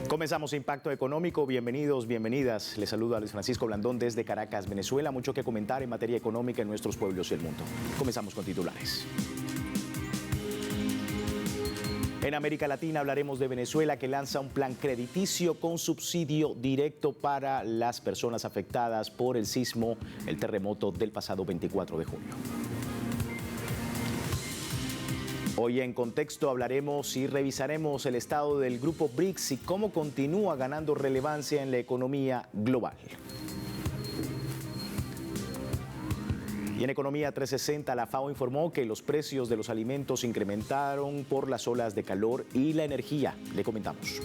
Comenzamos Impacto Económico. Bienvenidos, bienvenidas. Les saluda Luis Francisco Blandón desde Caracas, Venezuela. Mucho que comentar en materia económica en nuestros pueblos y el mundo. Comenzamos con titulares. En América Latina hablaremos de Venezuela, que lanza un plan crediticio con subsidio directo para las personas afectadas por el sismo, el terremoto del pasado 24 de junio. Hoy en Contexto hablaremos y revisaremos el estado del grupo BRICS y cómo continúa ganando relevancia en la economía global. Y en Economía 360, la FAO informó que los precios de los alimentos incrementaron por las olas de calor y la energía. Le comentamos.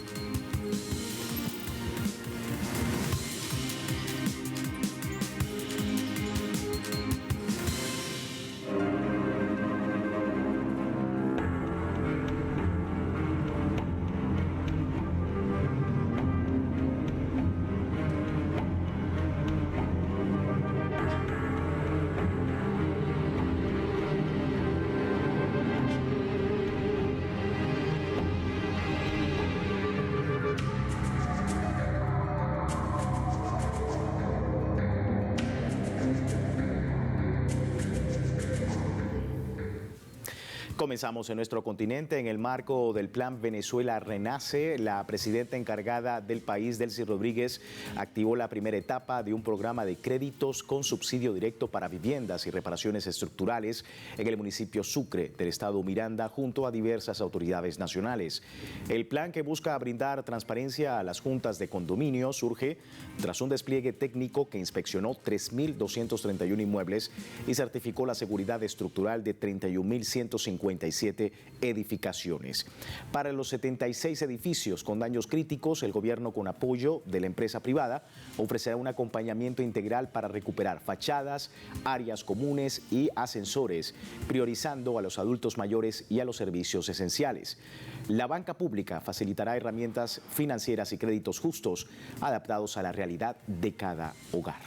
Comenzamos en nuestro continente. En el marco del Plan Venezuela Renace, la presidenta encargada del país, Delcy Rodríguez, activó la primera etapa de un programa de créditos con subsidio directo para viviendas y reparaciones estructurales en el municipio Sucre del estado Miranda, junto a diversas autoridades nacionales. El plan, que busca brindar transparencia a las juntas de condominio, surge tras un despliegue técnico que inspeccionó 3.231 inmuebles y certificó la seguridad estructural de 31.157 edificaciones. Para los 76 edificios con daños críticos, el gobierno, con apoyo de la empresa privada, ofrecerá un acompañamiento integral para recuperar fachadas, áreas comunes y ascensores, priorizando a los adultos mayores y a los servicios esenciales. La banca pública facilitará herramientas financieras y créditos justos, adaptados a la realidad de cada hogar.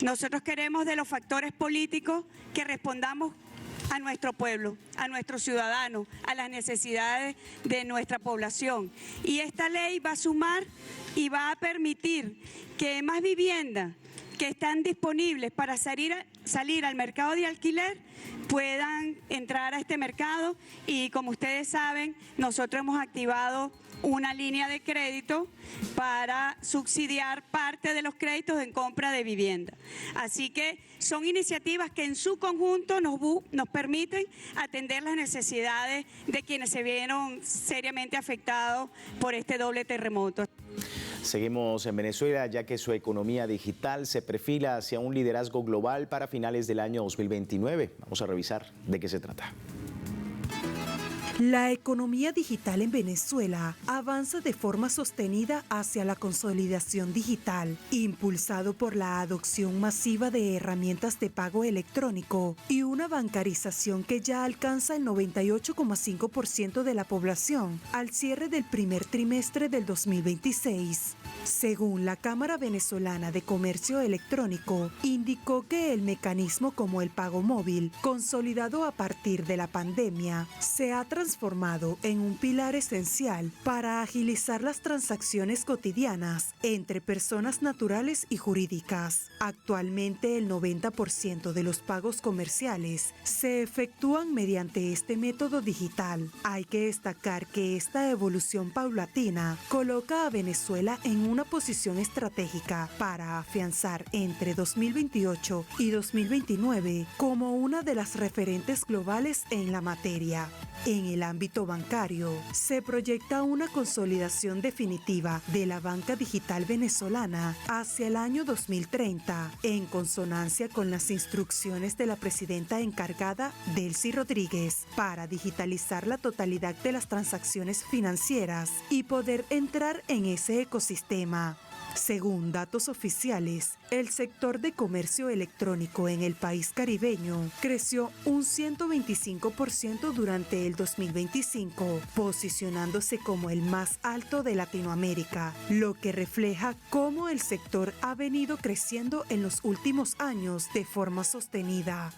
Nosotros queremos de los factores políticos que respondamos a nuestro pueblo, a nuestros ciudadanos, a las necesidades de nuestra población. Y esta ley va a sumar y va a permitir que más viviendas que están disponibles para salir al mercado de alquiler puedan entrar a este mercado. Y como ustedes saben, nosotros hemos activado una línea de crédito para subsidiar parte de los créditos en compra de vivienda. Así que son iniciativas que en su conjunto nos permiten atender las necesidades de quienes se vieron seriamente afectados por este doble terremoto. Seguimos en Venezuela, ya que su economía digital se perfila hacia un liderazgo global para finales del año 2029. Vamos a revisar de qué se trata. La economía digital en Venezuela avanza de forma sostenida hacia la consolidación digital, impulsado por la adopción masiva de herramientas de pago electrónico y una bancarización que ya alcanza el 98,5% de la población al cierre del primer trimestre del 2026. Según la Cámara Venezolana de Comercio Electrónico, indicó que el mecanismo como el pago móvil, consolidado a partir de la pandemia, se ha transformado en un pilar esencial para agilizar las transacciones cotidianas entre personas naturales y jurídicas. Actualmente, el 90% de los pagos comerciales se efectúan mediante este método digital. Hay que destacar que esta evolución paulatina coloca a Venezuela en una posición estratégica para afianzar entre 2028 y 2029 como una de las referentes globales en la materia. En el ámbito bancario, se proyecta una consolidación definitiva de la banca digital venezolana hacia el año 2030, en consonancia con las instrucciones de la presidenta encargada, Delcy Rodríguez, para digitalizar la totalidad de las transacciones financieras y poder entrar en ese ecosistema. Según datos oficiales, el sector de comercio electrónico en el país caribeño creció un 125% durante el 2025, posicionándose como el más alto de Latinoamérica, lo que refleja cómo el sector ha venido creciendo en los últimos años de forma sostenida.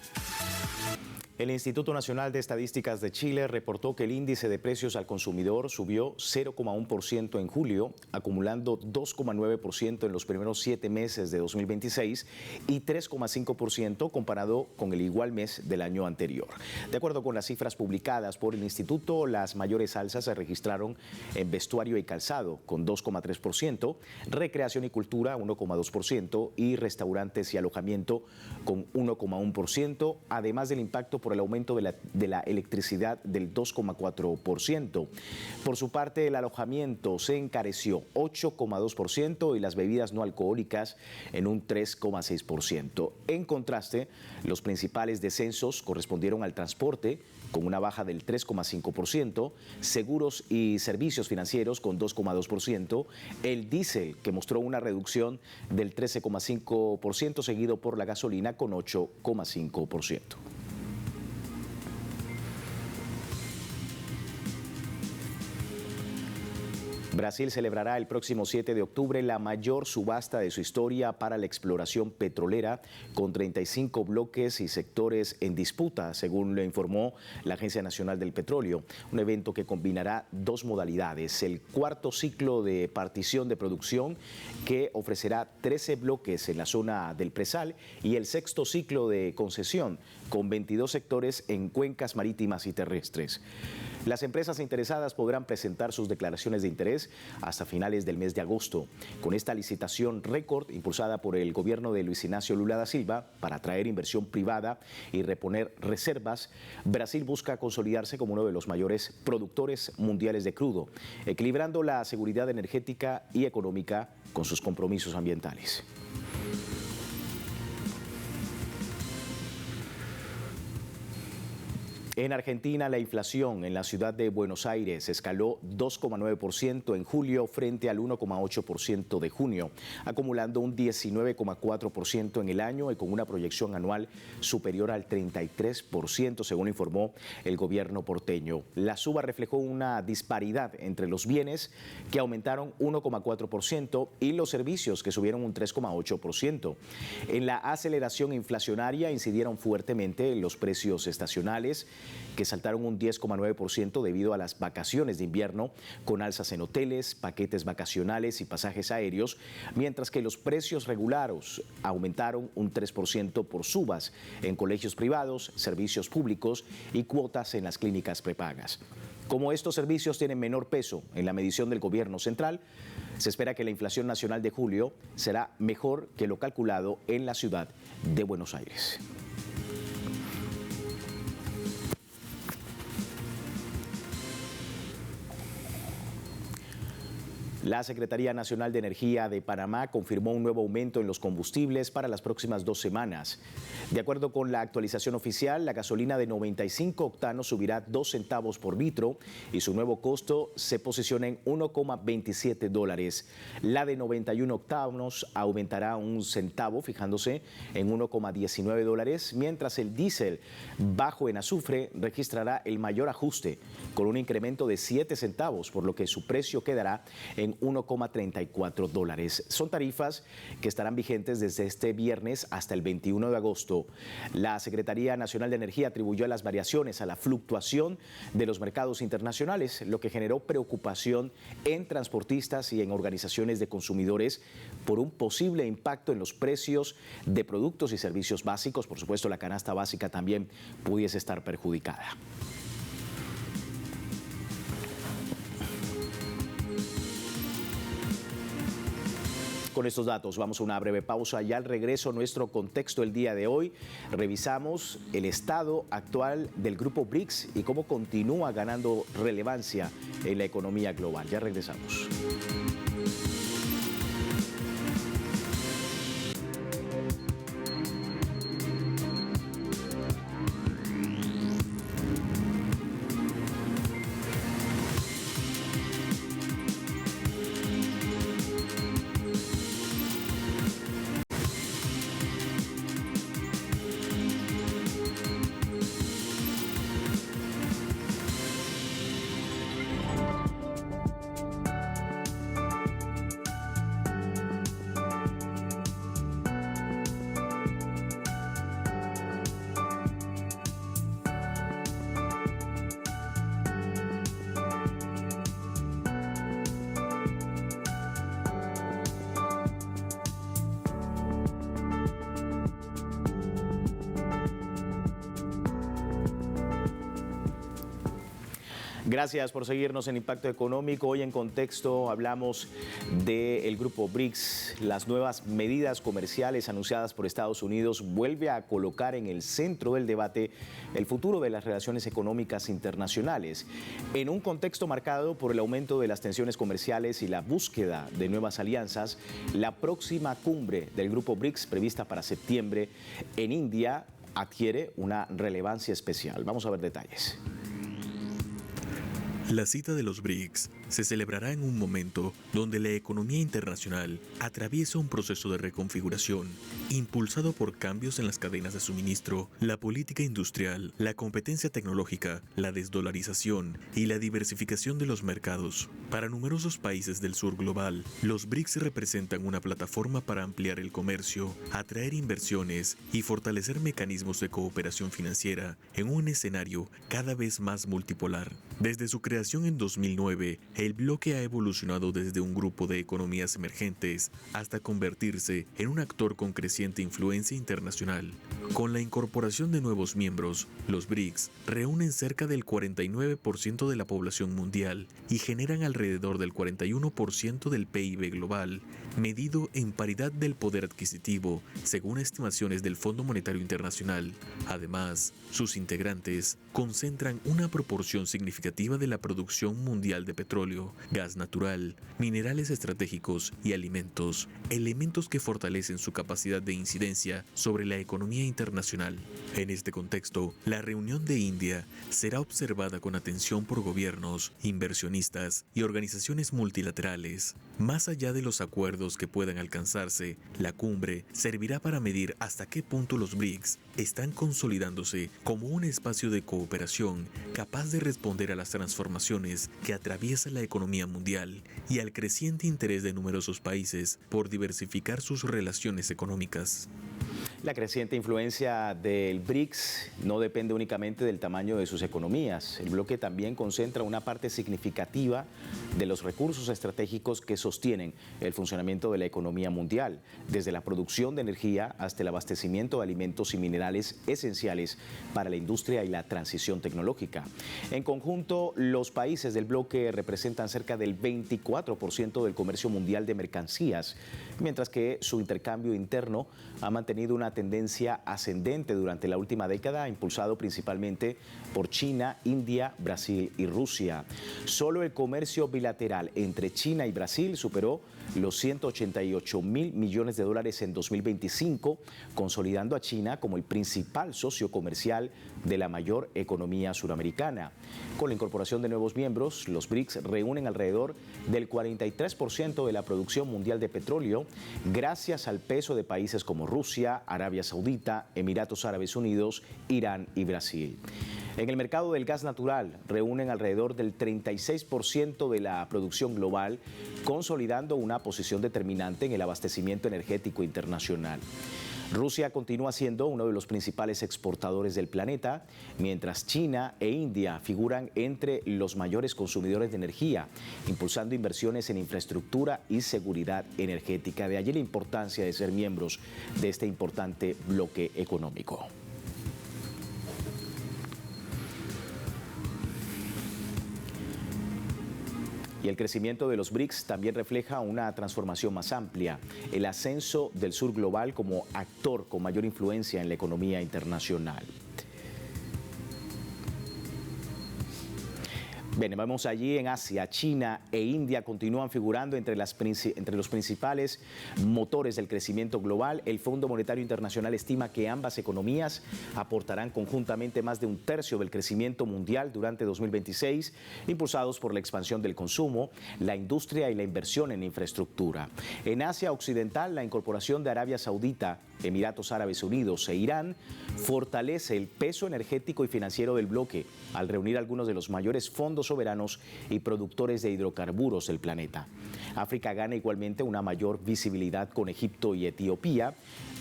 El Instituto Nacional de Estadísticas de Chile reportó que el índice de precios al consumidor subió 0,1% en julio, acumulando 2,9% en los primeros 7 meses de 2026 y 3,5% comparado con el igual mes del año anterior. De acuerdo con las cifras publicadas por el instituto, las mayores alzas se registraron en vestuario y calzado, con 2,3%, recreación y cultura, 1,2%, y restaurantes y alojamiento, con 1,1%, además del impacto por el aumento de la electricidad del 2,4%. Por su parte, el alojamiento se encareció 8,2% y las bebidas no alcohólicas en un 3,6%. En contraste, los principales descensos correspondieron al transporte, con una baja del 3,5%, seguros y servicios financieros con 2,2%, el diésel, que mostró una reducción del 13,5%, seguido por la gasolina con 8,5%. Brasil celebrará el próximo 7 de octubre la mayor subasta de su historia para la exploración petrolera, con 35 bloques y sectores en disputa, según lo informó la Agencia Nacional del Petróleo. Un evento que combinará dos modalidades: el cuarto ciclo de partición de producción, que ofrecerá 13 bloques en la zona del presal, y el sexto ciclo de concesión, con 22 sectores en cuencas marítimas y terrestres. Las empresas interesadas podrán presentar sus declaraciones de interés hasta finales del mes de agosto. Con esta licitación récord impulsada por el gobierno de Luis Ignacio Lula da Silva para atraer inversión privada y reponer reservas, Brasil busca consolidarse como uno de los mayores productores mundiales de crudo, equilibrando la seguridad energética y económica con sus compromisos ambientales. En Argentina, la inflación en la ciudad de Buenos Aires escaló 2,9% en julio frente al 1,8% de junio, acumulando un 19,4% en el año y con una proyección anual superior al 33%, según informó el gobierno porteño. La suba reflejó una disparidad entre los bienes, que aumentaron 1,4%, y los servicios, que subieron un 3,8%. En la aceleración inflacionaria incidieron fuertemente los precios estacionales, que saltaron un 10,9% debido a las vacaciones de invierno, con alzas en hoteles, paquetes vacacionales y pasajes aéreos, mientras que los precios regulares aumentaron un 3% por subas en colegios privados, servicios públicos y cuotas en las clínicas prepagas. Como estos servicios tienen menor peso en la medición del gobierno central, se espera que la inflación nacional de julio será mejor que lo calculado en la ciudad de Buenos Aires. La Secretaría Nacional de Energía de Panamá confirmó un nuevo aumento en los combustibles para las próximas 2 semanas. De acuerdo con la actualización oficial, la gasolina de 95 octanos subirá 2 centavos por litro y su nuevo costo se posiciona en $1,27. La de 91 octanos aumentará 1 centavo, fijándose en $1,19, mientras el diésel bajo en azufre registrará el mayor ajuste, con un incremento de 7 centavos, por lo que su precio quedará en $1,34. Son tarifas que estarán vigentes desde este viernes hasta el 21 de agosto. La Secretaría Nacional de Energía atribuyó las variaciones a la fluctuación de los mercados internacionales, lo que generó preocupación en transportistas y en organizaciones de consumidores por un posible impacto en los precios de productos y servicios básicos. Por supuesto, la canasta básica también pudiese estar perjudicada. Con estos datos vamos a una breve pausa y al regreso nuestro contexto el día de hoy. Revisamos el estado actual del grupo BRICS y cómo continúa ganando relevancia en la economía global. Ya regresamos. Gracias por seguirnos en Impacto Económico. Hoy en Contexto hablamos del grupo BRICS. Las nuevas medidas comerciales anunciadas por Estados Unidos vuelve a colocar en el centro del debate el futuro de las relaciones económicas internacionales. En un contexto marcado por el aumento de las tensiones comerciales y la búsqueda de nuevas alianzas, la próxima cumbre del grupo BRICS, prevista para septiembre en India, adquiere una relevancia especial. Vamos a ver detalles. La cita de los BRICS se celebrará en un momento donde la economía internacional atraviesa un proceso de reconfiguración, impulsado por cambios en las cadenas de suministro, la política industrial, la competencia tecnológica, la desdolarización y la diversificación de los mercados. Para numerosos países del sur global, los BRICS representan una plataforma para ampliar el comercio, atraer inversiones y fortalecer mecanismos de cooperación financiera en un escenario cada vez más multipolar. Desde su creación en 2009, el bloque ha evolucionado desde un grupo de economías emergentes hasta convertirse en un actor con creciente influencia internacional. Con la incorporación de nuevos miembros, los BRICS reúnen cerca del 49% de la población mundial y generan alrededor del 41% del PIB global, medido en paridad del poder adquisitivo, según estimaciones del Fondo Monetario Internacional. Además, sus integrantes concentran una proporción significativa de la producción mundial de petróleo, gas natural, minerales estratégicos y alimentos, elementos que fortalecen su capacidad de incidencia sobre la economía internacional. En este contexto, la reunión de India será observada con atención por gobiernos, inversionistas y organizaciones multilaterales. Más allá de los acuerdos que puedan alcanzarse, la cumbre servirá para medir hasta qué punto los BRICS están consolidándose como un espacio de cooperación capaz de responder a las transformaciones que atraviesa la economía mundial y al creciente interés de numerosos países por diversificar sus relaciones económicas. La creciente influencia del BRICS no depende únicamente del tamaño de sus economías. El bloque también concentra una parte significativa de los recursos estratégicos que sostienen el funcionamiento de la economía mundial, desde la producción de energía hasta el abastecimiento de alimentos y minerales esenciales para la industria y la transición tecnológica. En conjunto, los países del bloque representan cerca del 24% del comercio mundial de mercancías, mientras que su intercambio interno ha mantenido una tendencia ascendente durante la última década, impulsado principalmente por China, India, Brasil y Rusia. Solo el comercio bilateral entre China y Brasil superó los 188.000 millones de dólares en 2025, consolidando a China como el principal socio comercial de la mayor economía suramericana. Con la incorporación de nuevos miembros, los BRICS reúnen alrededor del 43% de la producción mundial de petróleo, gracias al peso de países como Rusia, Arabia Saudita, Emiratos Árabes Unidos, Irán y Brasil. En el mercado del gas natural reúnen alrededor del 36% de la producción global, consolidando una posición determinante en el abastecimiento energético internacional. Rusia continúa siendo uno de los principales exportadores del planeta, mientras China e India figuran entre los mayores consumidores de energía, impulsando inversiones en infraestructura y seguridad energética. De allí la importancia de ser miembros de este importante bloque económico. Y el crecimiento de los BRICS también refleja una transformación más amplia, el ascenso del sur global como actor con mayor influencia en la economía internacional. Bien, vamos allí en Asia. China e India continúan figurando entre los principales motores del crecimiento global. El Fondo Monetario Internacional estima que ambas economías aportarán conjuntamente más de un tercio del crecimiento mundial durante 2026, impulsados por la expansión del consumo, la industria y la inversión en infraestructura. En Asia Occidental, la incorporación de Arabia Saudita, Emiratos Árabes Unidos e Irán fortalece el peso energético y financiero del bloque al reunir algunos de los mayores fondos soberanos y productores de hidrocarburos del planeta. África gana igualmente una mayor visibilidad con Egipto y Etiopía,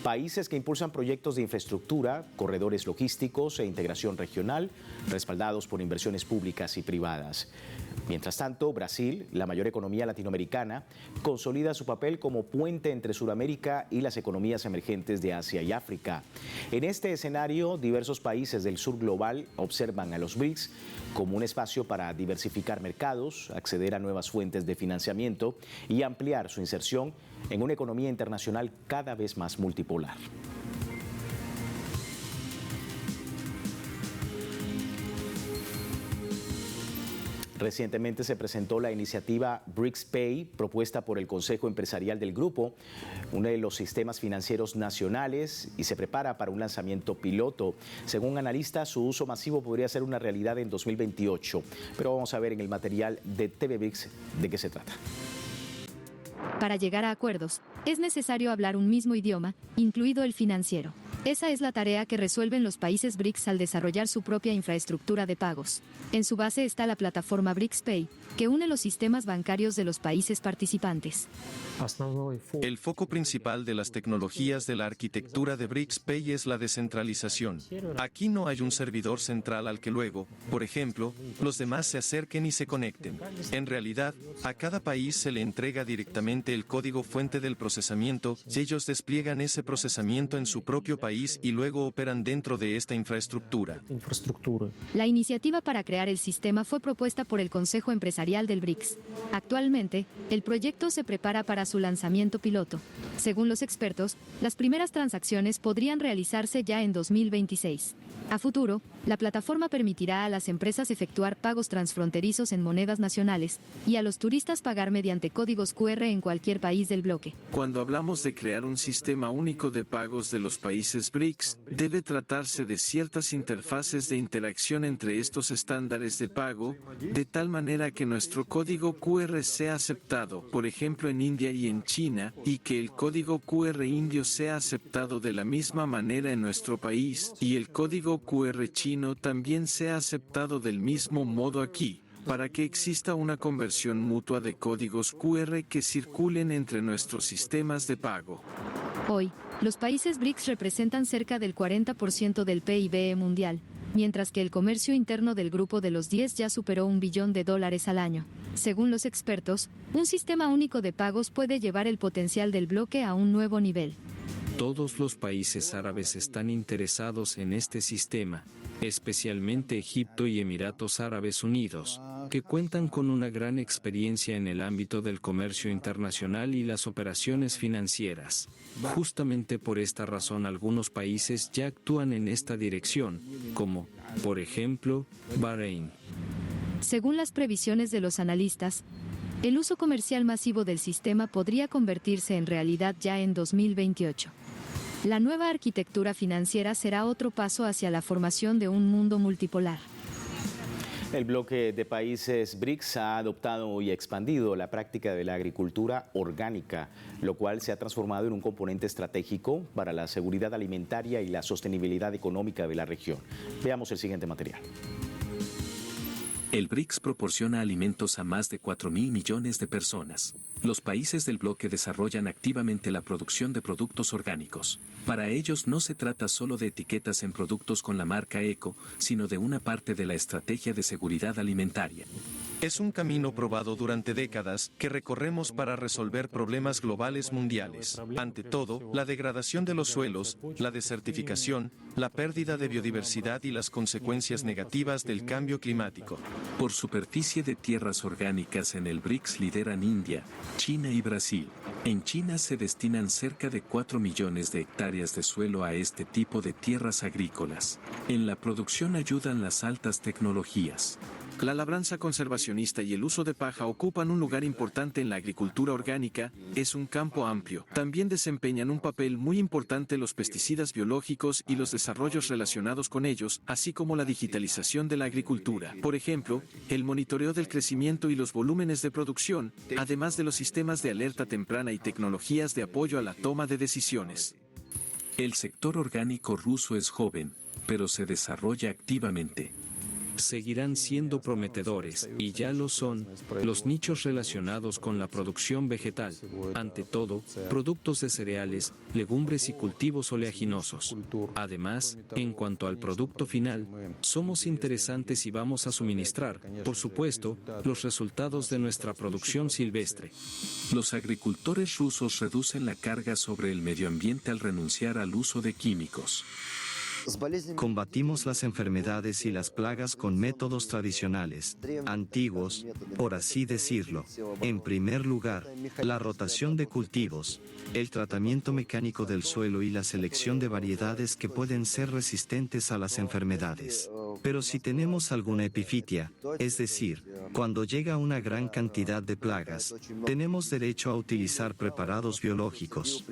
países que impulsan proyectos de infraestructura, corredores logísticos e integración regional, respaldados por inversiones públicas y privadas. Mientras tanto, Brasil, la mayor economía latinoamericana, consolida su papel como puente entre Sudamérica y las economías emergentes de Asia y África. En este escenario, diversos países del sur global observan a los BRICS como un espacio para diversificar mercados, acceder a nuevas fuentes de financiamiento y ampliar su inserción en una economía internacional cada vez más multipolar. Recientemente se presentó la iniciativa BRICS Pay, propuesta por el Consejo Empresarial del Grupo, uno de los sistemas financieros nacionales, y se prepara para un lanzamiento piloto. Según analistas, su uso masivo podría ser una realidad en 2028. Pero vamos a ver en el material de TV BRICS de qué se trata. Para llegar a acuerdos, es necesario hablar un mismo idioma, incluido el financiero. Esa es la tarea que resuelven los países BRICS al desarrollar su propia infraestructura de pagos. En su base está la plataforma BRICS Pay, que une los sistemas bancarios de los países participantes. El foco principal de las tecnologías de la arquitectura de BRICS Pay es la descentralización. Aquí no hay un servidor central al que luego, por ejemplo, los demás se acerquen y se conecten. En realidad, a cada país se le entrega directamente el código fuente del procesamiento y ellos despliegan ese procesamiento en su propio país y luego operan dentro de esta infraestructura. La iniciativa para crear el sistema fue propuesta por el Consejo Empresarial del BRICS. Actualmente, el proyecto se prepara para su lanzamiento piloto. Según los expertos, las primeras transacciones podrían realizarse ya en 2026. A futuro, la plataforma permitirá a las empresas efectuar pagos transfronterizos en monedas nacionales y a los turistas pagar mediante códigos QR en cualquier país del bloque. Cuando hablamos de crear un sistema único de pagos de los países BRICS, debe tratarse de ciertas interfaces de interacción entre estos estándares de pago, de tal manera que nuestro código QR sea aceptado, por ejemplo en India y en China, y que el código QR indio sea aceptado de la misma manera en nuestro país, y el código QR chino también sea aceptado del mismo modo aquí, para que exista una conversión mutua de códigos QR que circulen entre nuestros sistemas de pago. Hoy, los países BRICS representan cerca del 40% del PIB mundial, mientras que el comercio interno del grupo de los 10 ya superó $1 billón al año. Según los expertos, un sistema único de pagos puede llevar el potencial del bloque a un nuevo nivel. Todos los países árabes están interesados en este sistema, especialmente Egipto y Emiratos Árabes Unidos, que cuentan con una gran experiencia en el ámbito del comercio internacional y las operaciones financieras. Justamente por esta razón algunos países ya actúan en esta dirección, como, por ejemplo, Bahrein. Según las previsiones de los analistas, el uso comercial masivo del sistema podría convertirse en realidad ya en 2028. La nueva arquitectura financiera será otro paso hacia la formación de un mundo multipolar. El bloque de países BRICS ha adoptado y expandido la práctica de la agricultura orgánica, lo cual se ha transformado en un componente estratégico para la seguridad alimentaria y la sostenibilidad económica de la región. Veamos el siguiente material. El BRICS proporciona alimentos a más de 4.000 millones de personas. Los países del bloque desarrollan activamente la producción de productos orgánicos. Para ellos no se trata solo de etiquetas en productos con la marca Eco, sino de una parte de la estrategia de seguridad alimentaria. Es un camino probado durante décadas que recorremos para resolver problemas globales mundiales. Ante todo, la degradación de los suelos, la desertificación, la pérdida de biodiversidad y las consecuencias negativas del cambio climático. Por superficie de tierras orgánicas en el BRICS lideran India, China y Brasil. En China se destinan cerca de 4 millones de hectáreas de suelo a este tipo de tierras agrícolas. En la producción ayudan las altas tecnologías. La labranza conservacionista y el uso de paja ocupan un lugar importante en la agricultura orgánica, es un campo amplio. También desempeñan un papel muy importante los pesticidas biológicos y los desarrollos relacionados con ellos, así como la digitalización de la agricultura. Por ejemplo, el monitoreo del crecimiento y los volúmenes de producción, además de los sistemas de alerta temprana y tecnologías de apoyo a la toma de decisiones. El sector orgánico ruso es joven, pero se desarrolla activamente. seguirán siendo prometedores, y ya lo son, los nichos relacionados con la producción vegetal. Ante todo, productos de cereales, legumbres y cultivos oleaginosos. Además, en cuanto al producto final, somos interesantes y vamos a suministrar, por supuesto, los resultados de nuestra producción silvestre. Los agricultores rusos reducen la carga sobre el medio ambiente al renunciar al uso de químicos. Combatimos las enfermedades y las plagas con métodos tradicionales, antiguos, por así decirlo. En primer lugar, la rotación de cultivos, el tratamiento mecánico del suelo y la selección de variedades que pueden ser resistentes a las enfermedades. Pero si tenemos alguna epifitia, es decir, cuando llega una gran cantidad de plagas, tenemos derecho a utilizar preparados biológicos.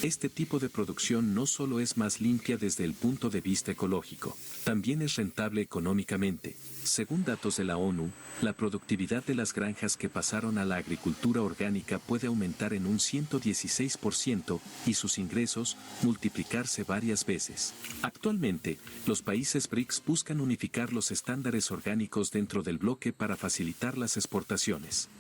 Este tipo de producción no solo es más limpia desde el punto de vista ecológico, también es rentable económicamente. Según datos de la ONU, la productividad de las granjas que pasaron a la agricultura orgánica puede aumentar en un 116% y sus ingresos multiplicarse varias veces. Actualmente, los países BRICS buscan unificar los estándares orgánicos dentro del bloque para facilitar las exportaciones.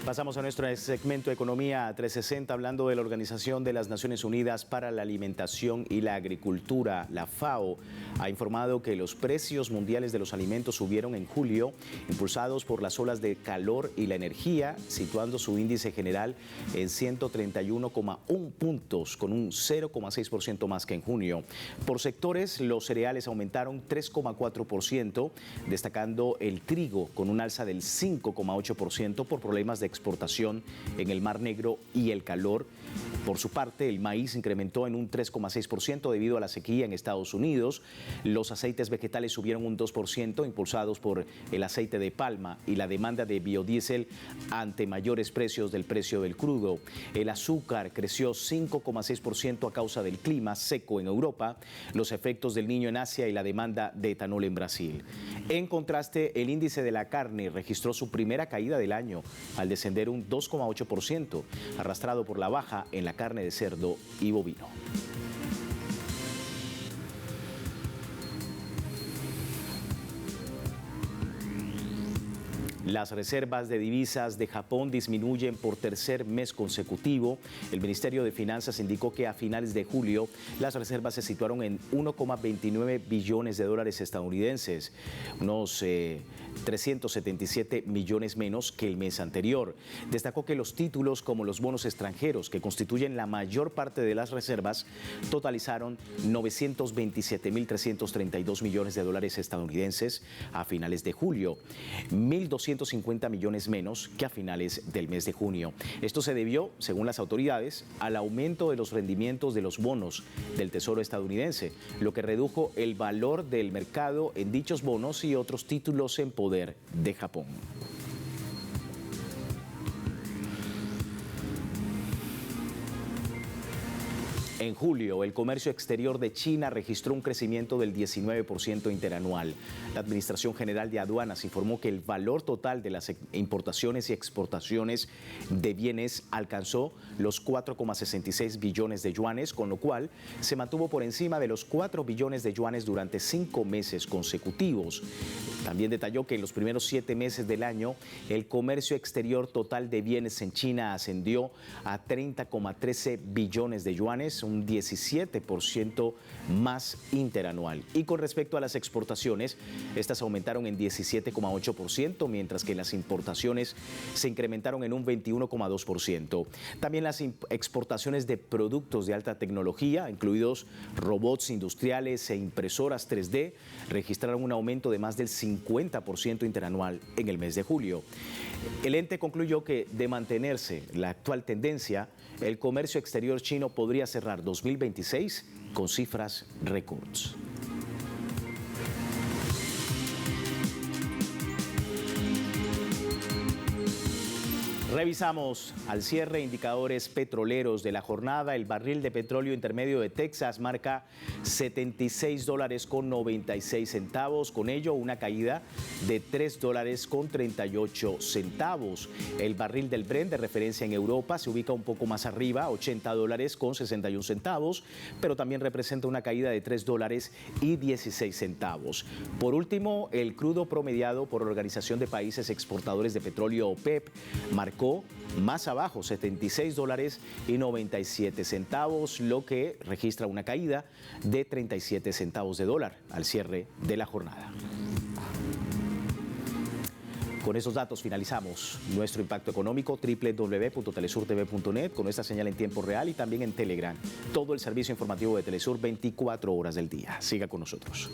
Pasamos a nuestro segmento Economía 360 hablando de la Organización de las Naciones Unidas para la Alimentación y la Agricultura. La FAO ha informado que los precios mundiales de los alimentos subieron en julio, impulsados por las olas de calor y la energía, situando su índice general en 131,1 puntos, con un 0,6% más que en junio. Por sectores, los cereales aumentaron 3,4%, destacando el trigo con un alza del 5,8% por problemas de exportación en el Mar Negro y el calor. Por su parte, el maíz incrementó en un 3,6% debido a la sequía en Estados Unidos. Los aceites vegetales subieron un 2%, impulsados por el aceite de palma y la demanda de biodiesel ante mayores precios del precio del crudo. El azúcar creció 5,6% a causa del clima seco en Europa, los efectos del Niño en Asia y la demanda de etanol en Brasil. En contraste, el índice de la carne registró su primera caída del año, al descender un 2,8%, arrastrado por la baja en la carne de cerdo y bovino. Las reservas de divisas de Japón disminuyen por tercer mes consecutivo. El Ministerio de Finanzas indicó que a finales de julio las reservas se situaron en 1,29 billones de dólares estadounidenses, unos 377 millones menos que el mes anterior. Destacó que los títulos como los bonos extranjeros, que constituyen la mayor parte de las reservas, totalizaron 927.332 millones de dólares estadounidenses a finales de julio, 1.250 millones menos que a finales del mes de junio. Esto se debió, según las autoridades, al aumento de los rendimientos de los bonos del Tesoro estadounidense, lo que redujo el valor del mercado en dichos bonos y otros títulos en poder de Japón. En julio, el comercio exterior de China registró un crecimiento del 19% interanual. La Administración General de Aduanas informó que el valor total de las importaciones y exportaciones de bienes alcanzó los 4,66 billones de yuanes, con lo cual se mantuvo por encima de los 4 billones de yuanes durante 5 meses consecutivos. También detalló que en los primeros 7 meses del año, el comercio exterior total de bienes en China ascendió a 30,13 billones de yuanes, un 17% más interanual. Y con respecto a las exportaciones, estas aumentaron en 17,8%, mientras que las importaciones se incrementaron en un 21,2%. También las exportaciones de productos de alta tecnología, incluidos robots industriales e impresoras 3D, registraron un aumento de más del 50% interanual en el mes de julio. El ente concluyó que, de mantenerse la actual tendencia, el comercio exterior chino podría cerrar 2026 con cifras récords. Revisamos al cierre indicadores petroleros de la jornada. El barril de petróleo intermedio de Texas marca $76.96. Con ello, una caída de $3.38. El barril del Brent de referencia en Europa se ubica un poco más arriba, $80.61, pero también representa una caída de $3.16. Por último, el crudo promediado por la Organización de Países Exportadores de Petróleo OPEP marcó más abajo, $76.97, lo que registra una caída de 37 centavos de dólar al cierre de la jornada. Con esos datos finalizamos nuestro impacto económico. www.telesurtv.net, con esta señal en tiempo real y también en Telegram. Todo el servicio informativo de Telesur 24 horas del día. Siga con nosotros.